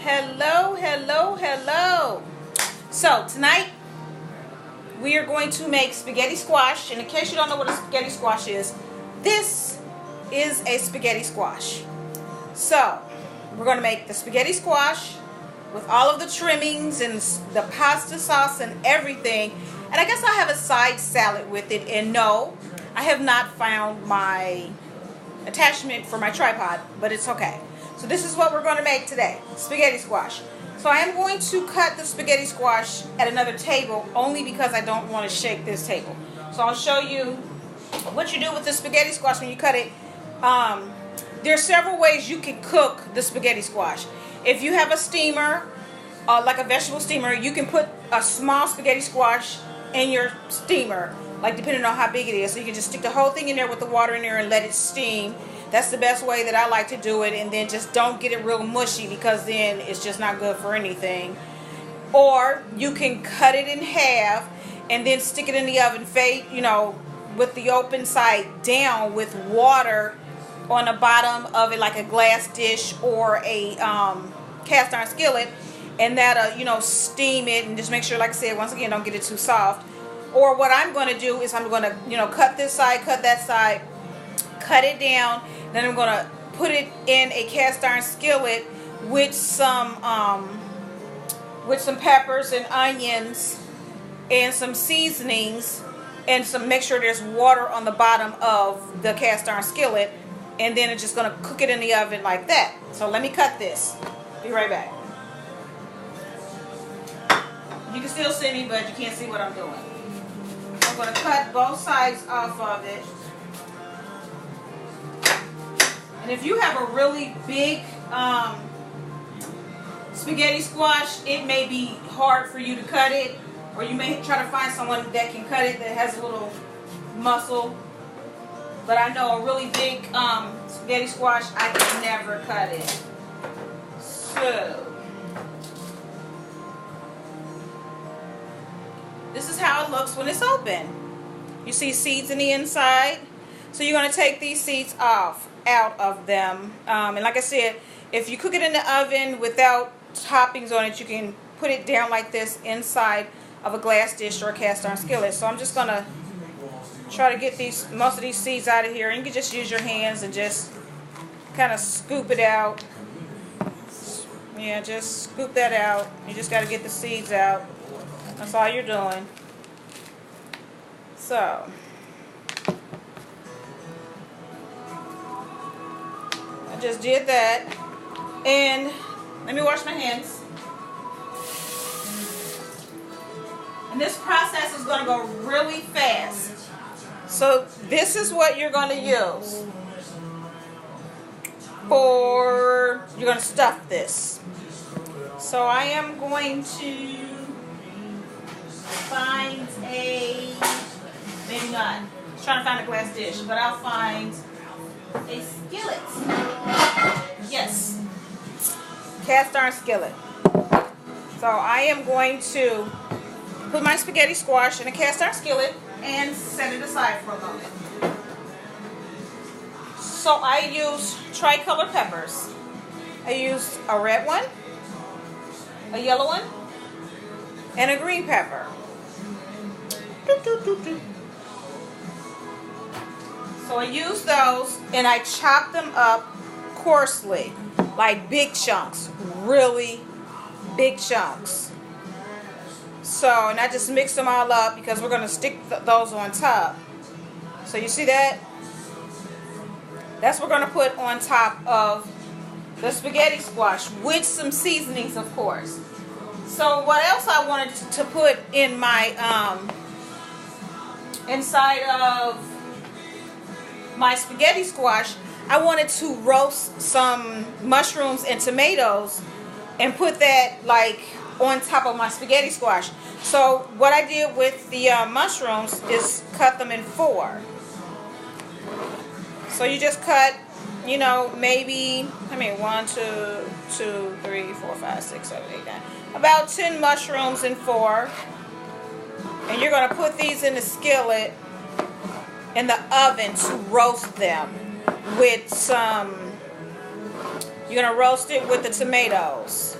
Hello, hello, hello. So tonight we are going to make spaghetti squash. And in case you don't know what a spaghetti squash is, this is a spaghetti squash. So we're going to make the spaghetti squash with all of the trimmings and the pasta sauce and everything. And I guess I have a side salad with it. And no, I have not found my attachment for my tripod, but it's okay. So this is what we're going to make today, spaghetti squash. So I am going to cut the spaghetti squash at another table only because I don't want to shake this table. So I'll show you what you do with the spaghetti squash when you cut it. There are several ways you can cook the spaghetti squash. If you have a steamer, like a vegetable steamer, you can put a small spaghetti squash in your steamer, like depending on how big it is. So you can just stick the whole thing in there with the water in there and let it steam. That's the best way that I like to do it, and then just don't get it real mushy because then it's just not good for anything. Or you can cut it in half and then stick it in the oven, with the open side down with water on the bottom of it, like a glass dish or a cast iron skillet, and that'll steam it, and just make sure, like I said, once again, don't get it too soft. Or what I'm going to do is I'm going to cut this side, cut that side, cut it down. Then I'm going to put it in a cast iron skillet with some peppers and onions and some seasonings, and make sure there's water on the bottom of the cast iron skillet, and then it's just going to cook it in the oven like that. So let me cut this. Be right back. You can still see me, but you can't see what I'm doing. I'm going to cut both sides off of it. And if you have a really big spaghetti squash, it may be hard for you to cut it, or you may try to find someone that can cut it that has a little muscle. But I know a really big spaghetti squash, I can never cut it. So this is how it looks when it's open. You see seeds in the inside. So you're going to take these seeds out of them. And like I said, if you cook it in the oven without toppings on it, you can put it down like this inside of a glass dish or a cast iron skillet. So I'm just going to try to get most of these seeds out of here. And you can just use your hands and just kind of scoop it out. Yeah, just scoop that out. You just got to get the seeds out. That's all you're doing. So I just did that, and let me wash my hands. And this process is going to go really fast. So this is what you're going to use you're going to stuff this. So I am going to find maybe not. I'm trying to find a glass dish, but I'll find a skillet. Yes. Cast iron skillet. So I am going to put my spaghetti squash in a cast iron skillet and set it aside for a moment. So I use tricolor peppers. I used a red one, a yellow one, and a green pepper. So I use those and I chop them up coarsely, like big chunks, really big chunks. So, and I just mix them all up because we're going to stick those on top. So you see that? That's what we're going to put on top of the spaghetti squash with some seasonings, of course. So what else I wanted to put in my inside of my spaghetti squash, I wanted to roast some mushrooms and tomatoes and put that like on top of my spaghetti squash. So what I did with the mushrooms is cut them in 4. So you just cut, maybe, 1, 2, 3, 4, 5, 6, 7, 8, 9. About 10 mushrooms in 4. And you're going to put these in the skillet in the oven to roast them with some, you're going to roast it with the tomatoes.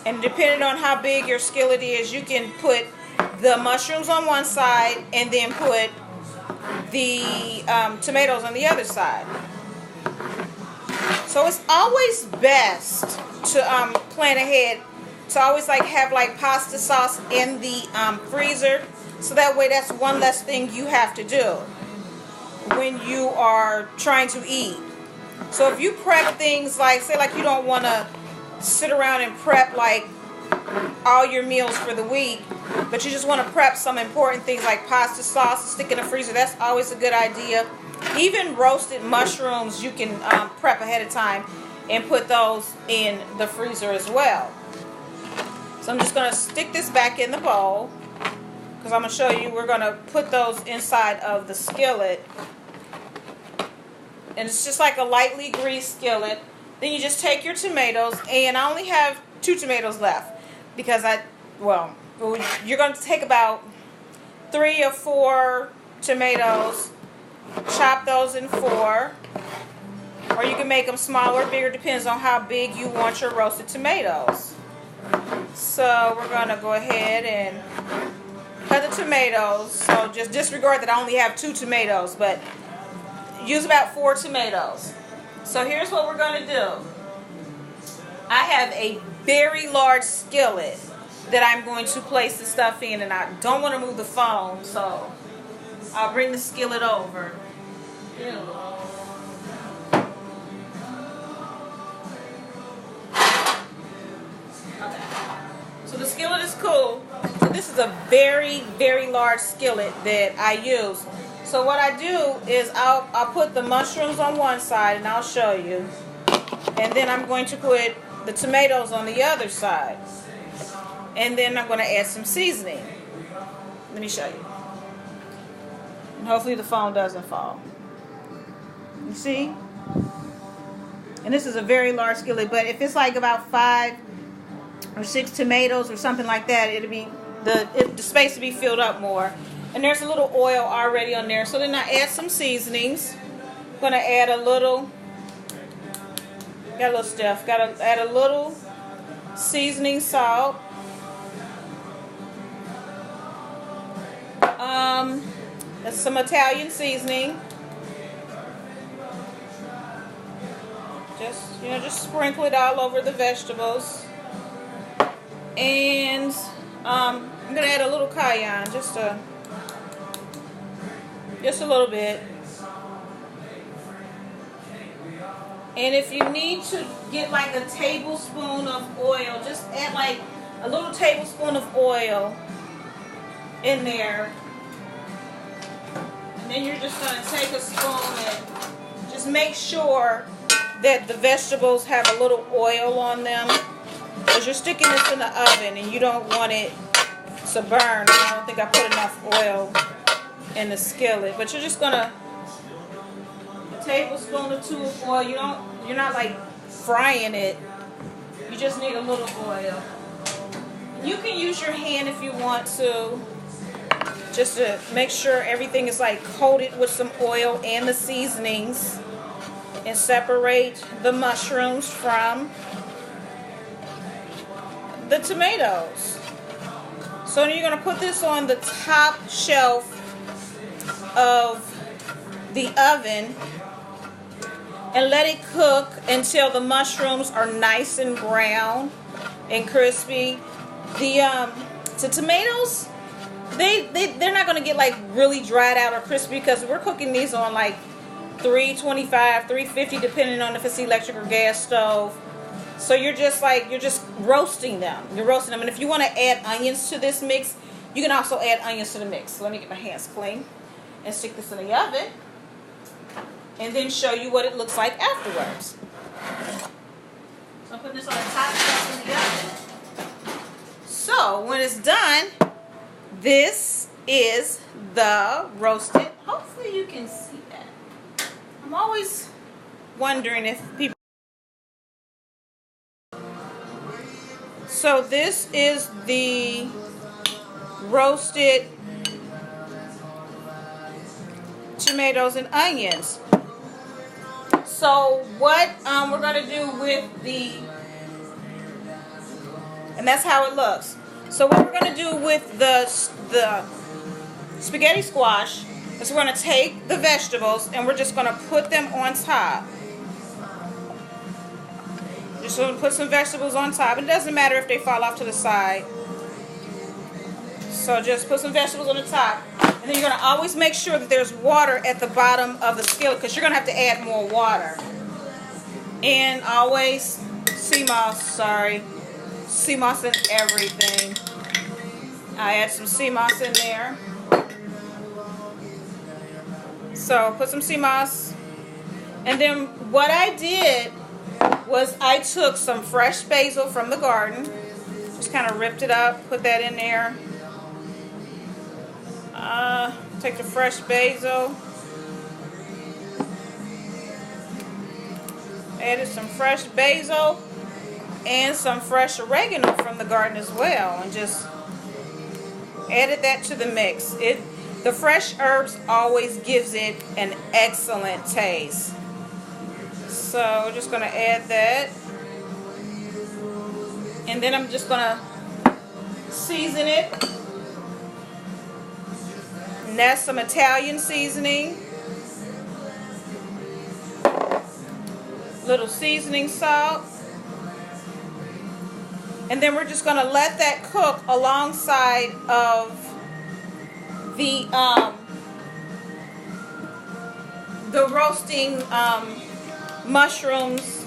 And depending on how big your skillet is, you can put the mushrooms on one side and then put the tomatoes on the other side. So it's always best to plan ahead, to always like have like pasta sauce in the freezer, so that way that's one less thing you have to do when you are trying to eat. So if you prep things like, say like you don't want to sit around and prep like all your meals for the week, but you just want to prep some important things like pasta sauce, stick in the freezer, that's always a good idea. Even roasted mushrooms you can prep ahead of time and put those in the freezer as well. So I'm just going to stick this back in the bowl, because I'm going to show you, we're going to put those inside of the skillet. And it's just like a lightly greased skillet. Then you just take your tomatoes, and I only have 2 tomatoes left, because you're going to take about 3 or 4 tomatoes, chop those in 4, or you can make them smaller or bigger, depends on how big you want your roasted tomatoes. So we're going to go ahead and cut the tomatoes. So just disregard that I only have 2 tomatoes, but use about 4 tomatoes. So here's what we're going to do. I have a very large skillet that I'm going to place the stuff in, and I don't want to move the phone, so I'll bring the skillet over. Okay. So the skillet is cool. So this is a very, very large skillet that I use. So what I do is I'll put the mushrooms on one side, and I'll show you. And then I'm going to put the tomatoes on the other side. And then I'm going to add some seasoning. Let me show you. And hopefully the phone doesn't fall. You see? And this is a very large skillet, but if it's like about 5 or 6 tomatoes or something like that, it'll be the space to be filled up more. And there's a little oil already on there. So then I add some seasonings. I'm going to add a little, got a little stuff, got to add a little seasoning salt. That's some Italian seasoning. Just sprinkle it all over the vegetables. And I'm going to add a little cayenne, just a little bit. And if you need to get like a tablespoon of oil, just add like a little tablespoon of oil in there. And then you're just going to take a spoon and just make sure that the vegetables have a little oil on them, because you're sticking this in the oven and you don't want it to burn. I don't think I put enough oil in the skillet, but you're just going to, a tablespoon or 2 of oil. You're not like frying it. You just need a little oil. You can use your hand if you want to, just to make sure everything is like coated with some oil and the seasonings, and separate the mushrooms from the tomatoes. So then you're going to put this on the top shelf of the oven and let it cook until the mushrooms are nice and brown and crispy. The tomatoes, they're not going to get like really dried out or crispy, because we're cooking these on like 325, 350, depending on if it's electric or gas stove. So you're just roasting them. You're roasting them. And if you want to add onions to this mix, you can also add onions to the mix. So let me get my hands clean and stick this in the oven, and then show you what it looks like afterwards. So I'm putting this on the top shelf in the oven. So when it's done, this is the roasted. Hopefully you can see that. I'm always wondering if people. So this is the roasted tomatoes and onions. So what we're going to do with the And that's how it looks. So what we're going to do with the spaghetti squash is we're going to take the vegetables and we're just going to put them on top. Just going to put some vegetables on top. It doesn't matter if they fall off to the side. So just put some vegetables on the top. And then you're going to always make sure that there's water at the bottom of the skillet because you're going to have to add more water. And always sea moss, sea moss in everything. I add some sea moss in there. So put some sea moss. And then what I did was I took some fresh basil from the garden. Just kind of ripped it up, put that in there. Take the fresh basil. Added some fresh basil and some fresh oregano from the garden as well, and just added that to the mix. The fresh herbs always gives it an excellent taste. So just going to add that, and then I'm just going to season it. And that's some Italian seasoning. Little seasoning salt. And then we're just going to let that cook alongside of the roasting mushrooms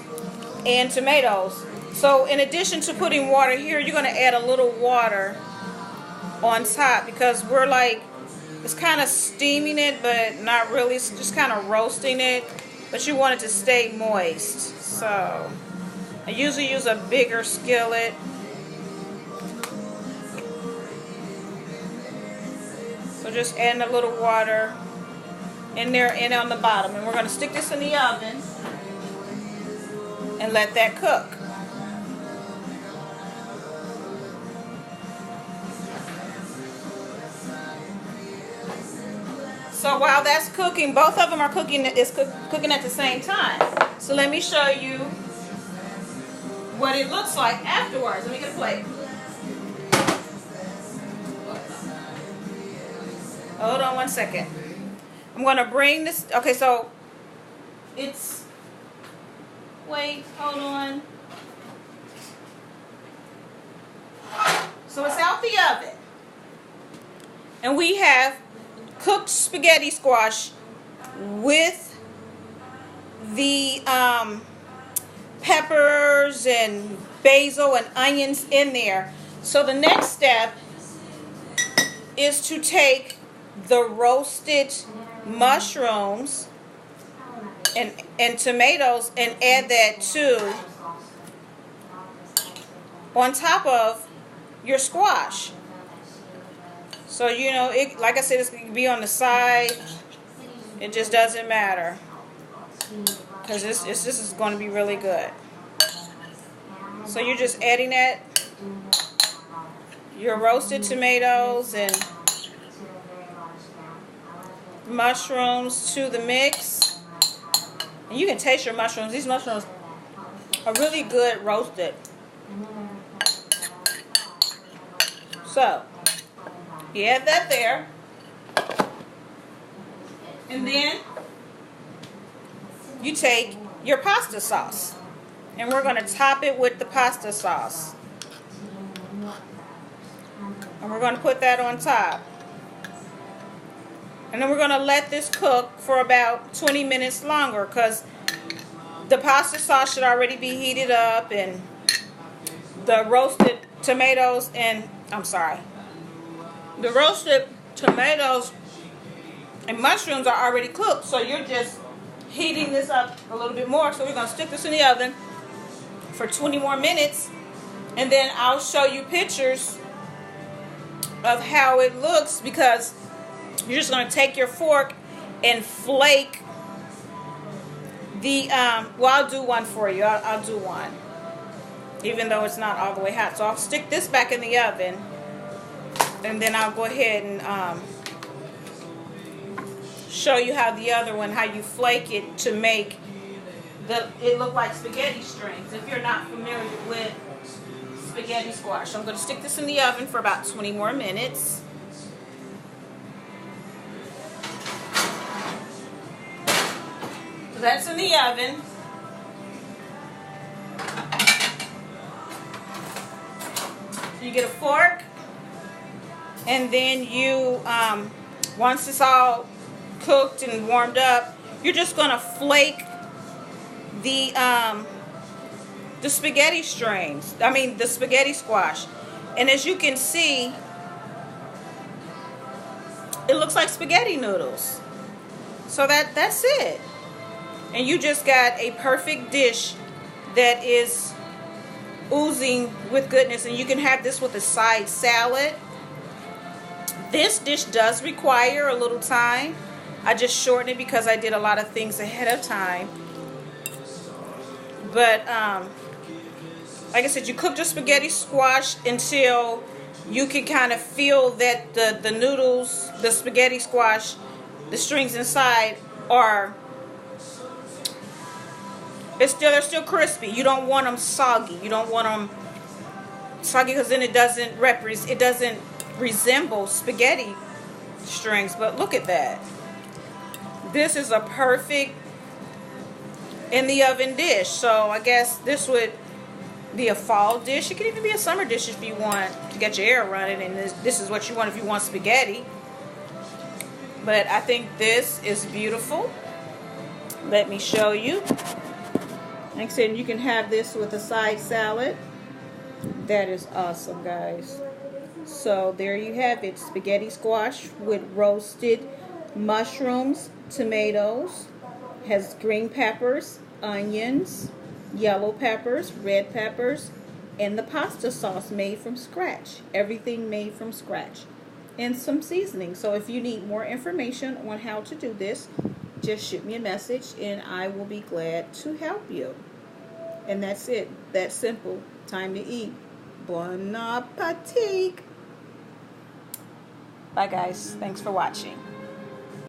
and tomatoes. So in addition to putting water here, you're going to add a little water on top because we're like, it's kind of steaming it, but not really. It's just kind of roasting it. But you want it to stay moist. So I usually use a bigger skillet. So just adding a little water in there and on the bottom. And we're going to stick this in the oven and let that cook. So while that's cooking, both of them are cooking at the same time. So let me show you what it looks like afterwards. Let me get a plate. Hold on one second. I'm going to bring this. Okay, so it's. Wait, hold on. So it's out the oven. And we have cooked spaghetti squash with the peppers and basil and onions in there. So the next step is to take the roasted mushrooms and tomatoes and add that to on top of your squash. So, you know, it, like I said, it's going to be on the side. It just doesn't matter. Because this is going to be really good. So you're just adding that, your roasted tomatoes and mushrooms to the mix. And you can taste your mushrooms. These mushrooms are really good roasted. So you add that there, and then you take your pasta sauce, and we're going to top it with the pasta sauce, and we're going to put that on top, and then we're going to let this cook for about 20 minutes longer because the pasta sauce should already be heated up, and the roasted tomatoes and the roasted tomatoes and mushrooms are already cooked, so you're just heating this up a little bit more. So we're going to stick this in the oven for 20 more minutes, and then I'll show you pictures of how it looks, because you're just going to take your fork and flake the, well, I'll do one for you. I'll do one, even though it's not all the way hot. So I'll stick this back in the oven, and then I'll go ahead and show you how the other one, how you flake it to make it look like spaghetti strings. If you're not familiar with spaghetti squash. I'm going to stick this in the oven for about 20 more minutes. So that's in the oven. So you get a fork, and then you, once it's all cooked and warmed up, you're just going to flake the spaghetti strings. I mean the spaghetti squash. And as you can see, it looks like spaghetti noodles. So that's it. And you just got a perfect dish that is oozing with goodness. And you can have this with a side salad. This dish does require a little time. I just shortened it because I did a lot of things ahead of time. But like I said, you cook the spaghetti squash until you can kind of feel that the noodles, the spaghetti squash, the strings inside are, they're still crispy. You don't want them soggy. You don't want them soggy because then it doesn't resemble spaghetti strings. But look at that. This is a perfect in the oven dish. So I guess this would be a fall dish. It could even be a summer dish if you want to get your air running, and this is what you want if you want spaghetti. But I think this is beautiful. Let me show you. Like I said, you can have this with a side salad. That is awesome, guys. So there you have it. Spaghetti squash with roasted mushrooms, tomatoes, has green peppers, onions, yellow peppers, red peppers, and the pasta sauce made from scratch. Everything made from scratch. And some seasoning. So if you need more information on how to do this, just shoot me a message and I will be glad to help you. And that's it. That's simple. Time to eat. Bon appetit. Bye guys. Thanks for watching.